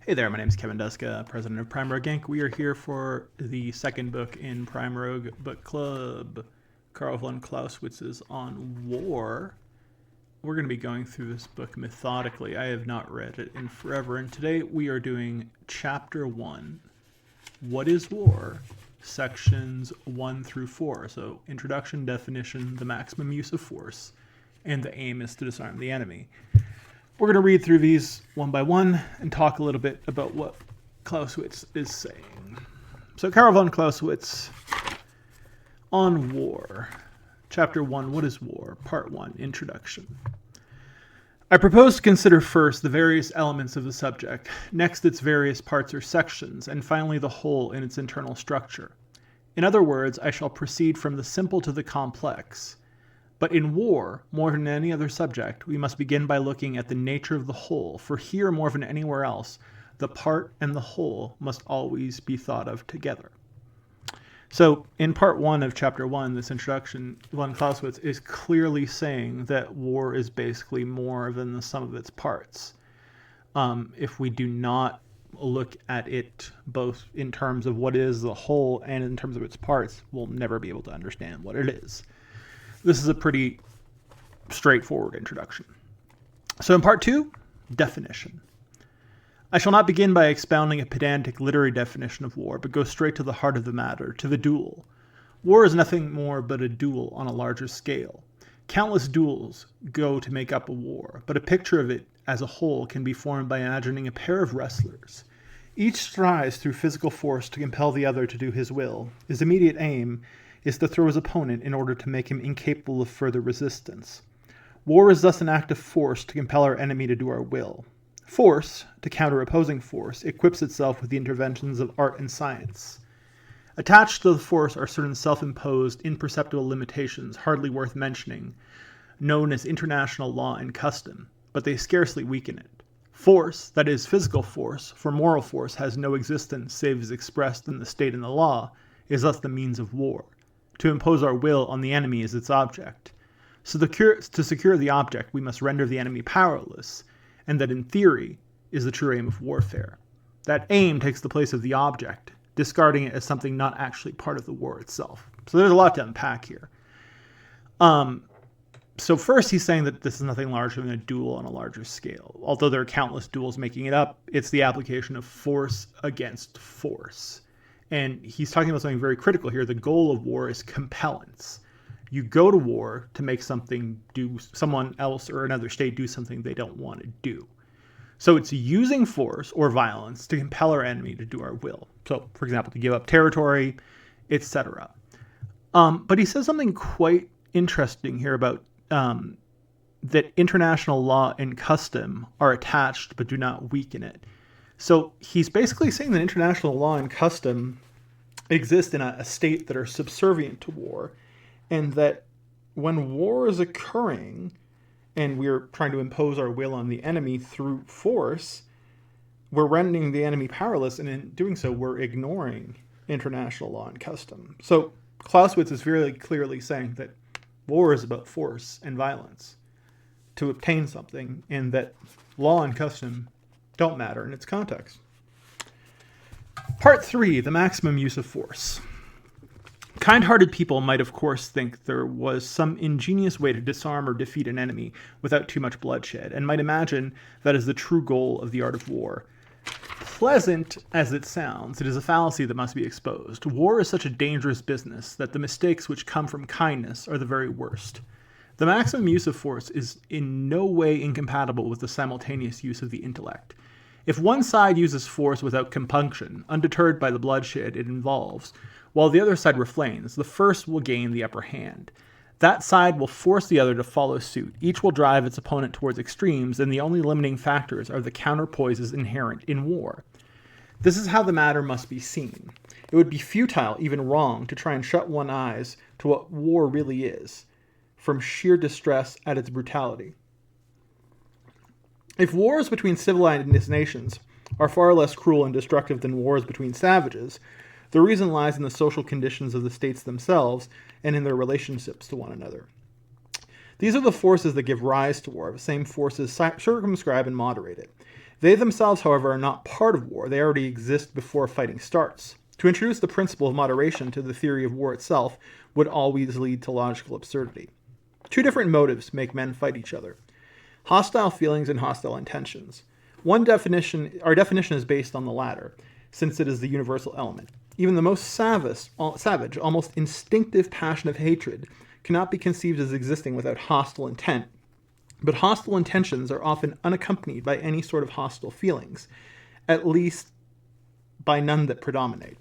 Hey there, my name is Kevin Duska, president of Prime Rogue Inc. We are here for the second book in Prime Rogue Book Club, Carl von Clausewitz's On War. We're going to be going through this book methodically. I have not read it in forever, and today we are doing Chapter 1, What is War? Sections 1 through 4. So, introduction, definition, the maximum use of force, and the aim is to disarm the enemy. We're going to read through these one by one and talk a little bit about what Clausewitz is saying. So, Carl von Clausewitz, On War. Chapter 1, What is War? Part 1, Introduction. I propose to consider first the various elements of the subject, next its various parts or sections, and finally the whole in its internal structure. In other words, I shall proceed from the simple to the complex. But in war, more than any other subject, we must begin by looking at the nature of the whole, for here more than anywhere else, the part and the whole must always be thought of together. So, in part 1 of chapter 1, this introduction, von Clausewitz is clearly saying that war is basically more than the sum of its parts. If we do not look at it both in terms of what is the whole and in terms of its parts, we'll never be able to understand what it is. This is a pretty straightforward introduction. So in part 2, definition. I shall not begin by expounding a pedantic literary definition of war, but go straight to the heart of the matter, to the duel. War is nothing more but a duel on a larger scale. Countless duels go to make up a war, but a picture of it as a whole can be formed by imagining a pair of wrestlers. Each strives through physical force to compel the other to do his will. His immediate aim is to throw his opponent in order to make him incapable of further resistance. War is thus an act of force to compel our enemy to do our will. Force, to counter opposing force, equips itself with the interventions of art and science. Attached to the force are certain self-imposed, imperceptible limitations hardly worth mentioning, known as international law and custom, but they scarcely weaken it. Force, that is physical force, for moral force has no existence save as expressed in the state and the law, is thus the means of war. To impose our will on the enemy is its object. So to secure the object, we must render the enemy powerless, and that in theory is the true aim of warfare. That aim takes the place of the object, discarding it as something not actually part of the war itself. So there's a lot to unpack here. So first he's saying that this is nothing larger than a duel on a larger scale. Although there are countless duels making it up, it's the application of force against force. And he's talking about something very critical here. The goal of war is compellence. You go to war to make someone else or another state do something they don't want to do. So it's using force or violence to compel our enemy to do our will. So, for example, to give up territory, etc. But he says something quite interesting here about that international law and custom are attached but do not weaken it. So he's basically saying that international law and custom exist in a state that are subservient to war, and that when war is occurring and we're trying to impose our will on the enemy through force, we're rendering the enemy powerless, and in doing so, we're ignoring international law and custom. So Clausewitz is very clearly saying that war is about force and violence to obtain something, and that law and custom don't matter in its context. Part 3, the maximum use of force. Kind-hearted people might of course think there was some ingenious way to disarm or defeat an enemy without too much bloodshed, and might imagine that is the true goal of the art of war. Pleasant as it sounds, it is a fallacy that must be exposed. War is such a dangerous business that the mistakes which come from kindness are the very worst. The maximum use of force is in no way incompatible with the simultaneous use of the intellect. If one side uses force without compunction, undeterred by the bloodshed it involves, while the other side refrains, the first will gain the upper hand. That side will force the other to follow suit. Each will drive its opponent towards extremes, and the only limiting factors are the counterpoises inherent in war. This is how the matter must be seen. It would be futile, even wrong, to try and shut one's eyes to what war really is, from sheer distress at its brutality. If wars between civilized nations are far less cruel and destructive than wars between savages, the reason lies in the social conditions of the states themselves and in their relationships to one another. These are the forces that give rise to war, the same forces circumscribe and moderate it. They themselves, however, are not part of war. They already exist before fighting starts. To introduce the principle of moderation to the theory of war itself would always lead to logical absurdity. Two different motives make men fight each other: hostile feelings and hostile intentions. Our definition is based on the latter, since it is the universal element. Even the most savage, almost instinctive passion of hatred cannot be conceived as existing without hostile intent. But hostile intentions are often unaccompanied by any sort of hostile feelings, at least by none that predominate.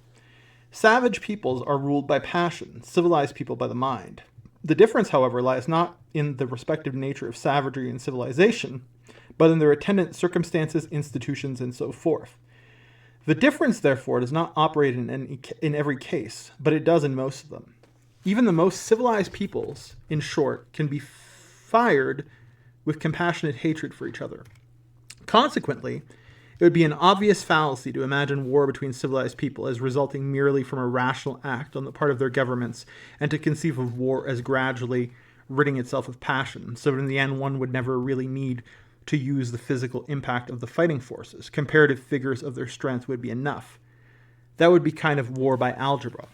Savage peoples are ruled by passion, civilized people by the mind. The difference, however, lies not in the respective nature of savagery and civilization, but in their attendant circumstances, institutions, and so forth. The difference, therefore, does not operate in every case, but it does in most of them. Even the most civilized peoples, in short, can be fired with compassionate hatred for each other. Consequently, it would be an obvious fallacy to imagine war between civilized people as resulting merely from a rational act on the part of their governments, and to conceive of war as gradually ridding itself of passion, so that in the end one would never really need to use the physical impact of the fighting forces. Comparative figures of their strength would be enough. That would be kind of war by algebra.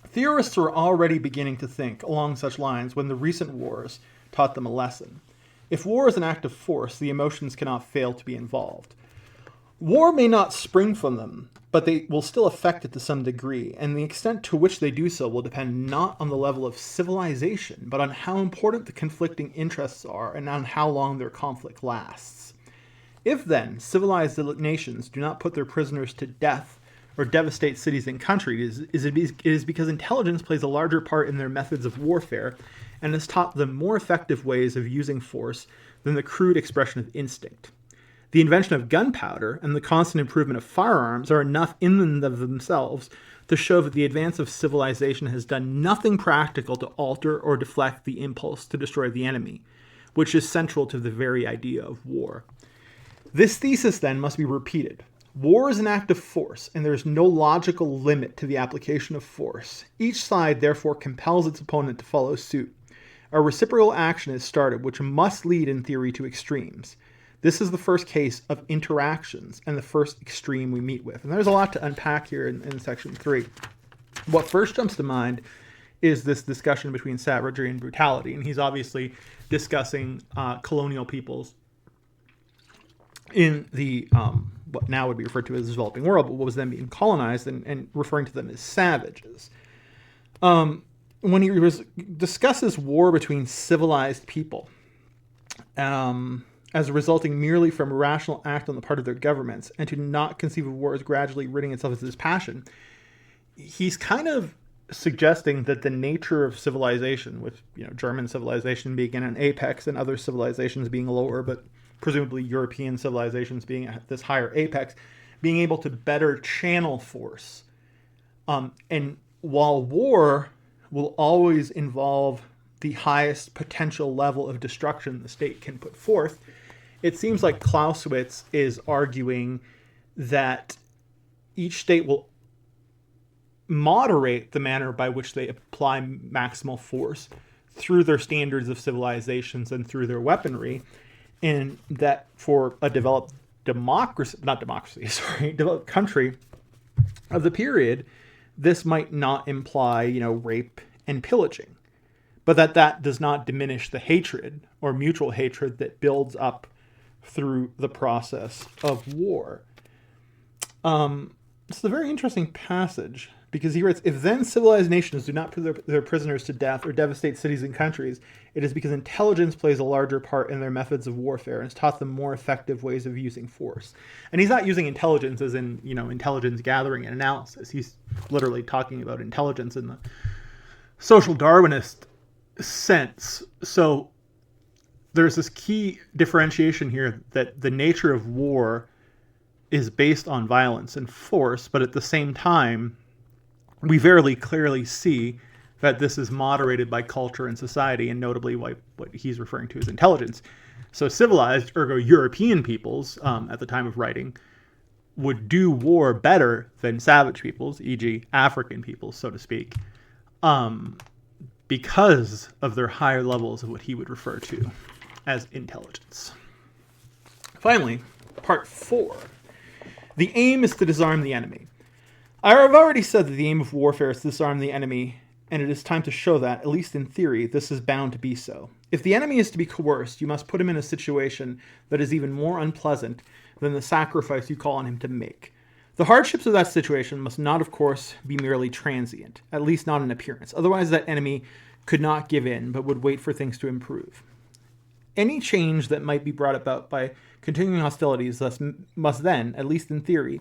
Theorists were already beginning to think along such lines when the recent wars taught them a lesson. If war is an act of force, the emotions cannot fail to be involved. War may not spring from them, but they will still affect it to some degree, and the extent to which they do so will depend not on the level of civilization, but on how important the conflicting interests are and on how long their conflict lasts. If, then, civilized nations do not put their prisoners to death or devastate cities and countries, it is because intelligence plays a larger part in their methods of warfare and has taught them more effective ways of using force than the crude expression of instinct. The invention of gunpowder and the constant improvement of firearms are enough in and of themselves to show that the advance of civilization has done nothing practical to alter or deflect the impulse to destroy the enemy, which is central to the very idea of war. This thesis, then, must be repeated. War is an act of force, and there is no logical limit to the application of force. Each side, therefore, compels its opponent to follow suit. A reciprocal action is started, which must lead, in theory, to extremes. This is the first case of interactions and the first extreme we meet with. And there's a lot to unpack here in section 3. What first jumps to mind is this discussion between savagery and brutality. And he's obviously discussing colonial peoples in the what now would be referred to as the developing world, but what was then being colonized, and referring to them as savages. When he discusses war between civilized people, as resulting merely from a rational act on the part of their governments, and to not conceive of war as gradually ridding itself of this passion, he's kind of suggesting that the nature of civilization, with German civilization being an apex and other civilizations being lower, but presumably European civilizations being at this higher apex, being able to better channel force. And while war will always involve the highest potential level of destruction the state can put forth, it seems like Clausewitz is arguing that each state will moderate the manner by which they apply maximal force through their standards of civilizations and through their weaponry, and that for a developed developed country of the period, this might not imply, rape and pillaging, but that does not diminish the hatred or mutual hatred that builds up through the process of war. It's a very interesting passage, because he writes, if then civilized nations do not put their prisoners to death or devastate cities and countries, it is because intelligence plays a larger part in their methods of warfare and has taught them more effective ways of using force. And he's not using intelligence as in, intelligence gathering and analysis. He's literally talking about intelligence in the social Darwinist sense. So there's this key differentiation here that the nature of war is based on violence and force, but at the same time, we very clearly see that this is moderated by culture and society, and notably what he's referring to as intelligence. So civilized, ergo European peoples at the time of writing would do war better than savage peoples, e.g. African peoples, so to speak, because of their higher levels of what he would refer to as intelligence. Finally, Part 4. The aim is to disarm the enemy. I have already said that the aim of warfare is to disarm the enemy, and it is time to show that, at least in theory, this is bound to be so. If the enemy is to be coerced, you must put him in a situation that is even more unpleasant than the sacrifice you call on him to make. The hardships of that situation must not, of course, be merely transient, at least not in appearance. Otherwise, that enemy could not give in, but would wait for things to improve. Any change that might be brought about by continuing hostilities thus must then, at least in theory,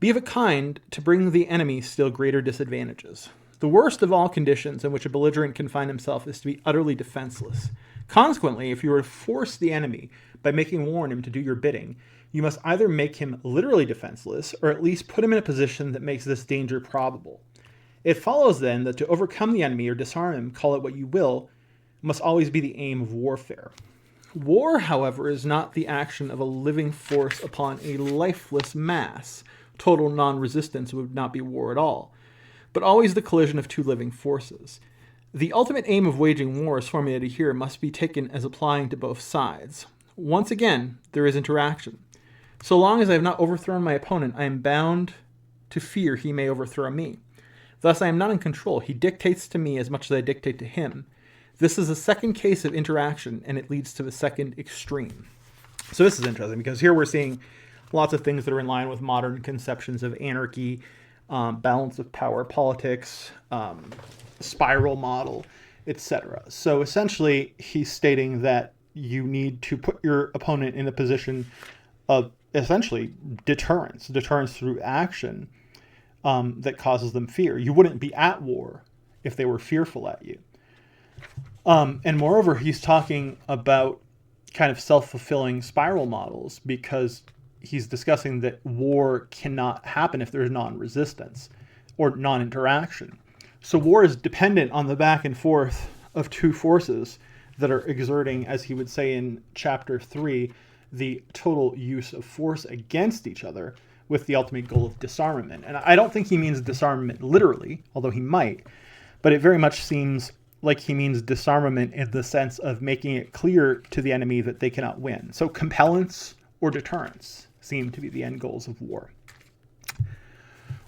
be of a kind to bring the enemy still greater disadvantages. The worst of all conditions in which a belligerent can find himself is to be utterly defenseless. Consequently, if you were to force the enemy by making war on him to do your bidding, you must either make him literally defenseless, or at least put him in a position that makes this danger probable. It follows then that to overcome the enemy or disarm him, call it what you will, must always be the aim of warfare. War, however, is not the action of a living force upon a lifeless mass. Total non-resistance would not be war at all, but always the collision of two living forces. The ultimate aim of waging war, as formulated here, must be taken as applying to both sides. Once again, there is interaction. So long as I have not overthrown my opponent, I am bound to fear he may overthrow me. Thus, I am not in control. He dictates to me as much as I dictate to him. This is a second case of interaction, and it leads to the second extreme. So this is interesting, because here we're seeing lots of things that are in line with modern conceptions of anarchy, balance of power politics, spiral model, etc. So essentially, he's stating that you need to put your opponent in a position of essentially deterrence through action that causes them fear. You wouldn't be at war if they were fearful at you. And moreover, he's talking about kind of self-fulfilling spiral models, because he's discussing that war cannot happen if there's non-resistance or non-interaction. So war is dependent on the back and forth of two forces that are exerting, as he would say in chapter 3, the total use of force against each other, with the ultimate goal of disarmament. And I don't think he means disarmament literally, although he might, but it very much seems like he means disarmament in the sense of making it clear to the enemy that they cannot win. So compellence or deterrence seem to be the end goals of war.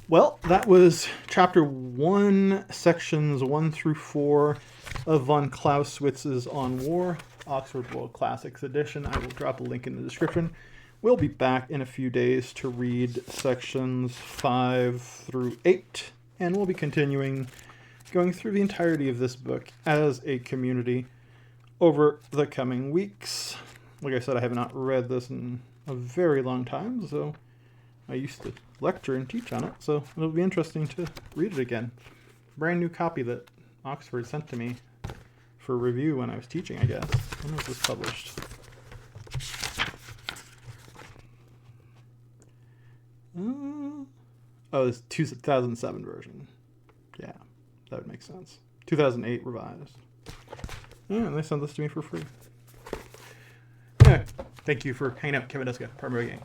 Well, that was chapter 1, sections 1 through 4 of von Clausewitz's On War, Oxford World Classics edition. I will drop a link in the description. We'll be back in a few days to read sections 5 through 8, and we'll be continuing going through the entirety of this book as a community over the coming weeks. Like I said, I have not read this in a very long time, so I used to lecture and teach on it, so it'll be interesting to read it again. Brand new copy that Oxford sent to me for review when I was teaching, I guess. When was this published? Oh, it's 2007 version. Yeah, that would make sense. 2008 revised. Yeah, and they sent this to me for free. Anyway, thank you for hanging out, Kevin Deska, Primary Yank.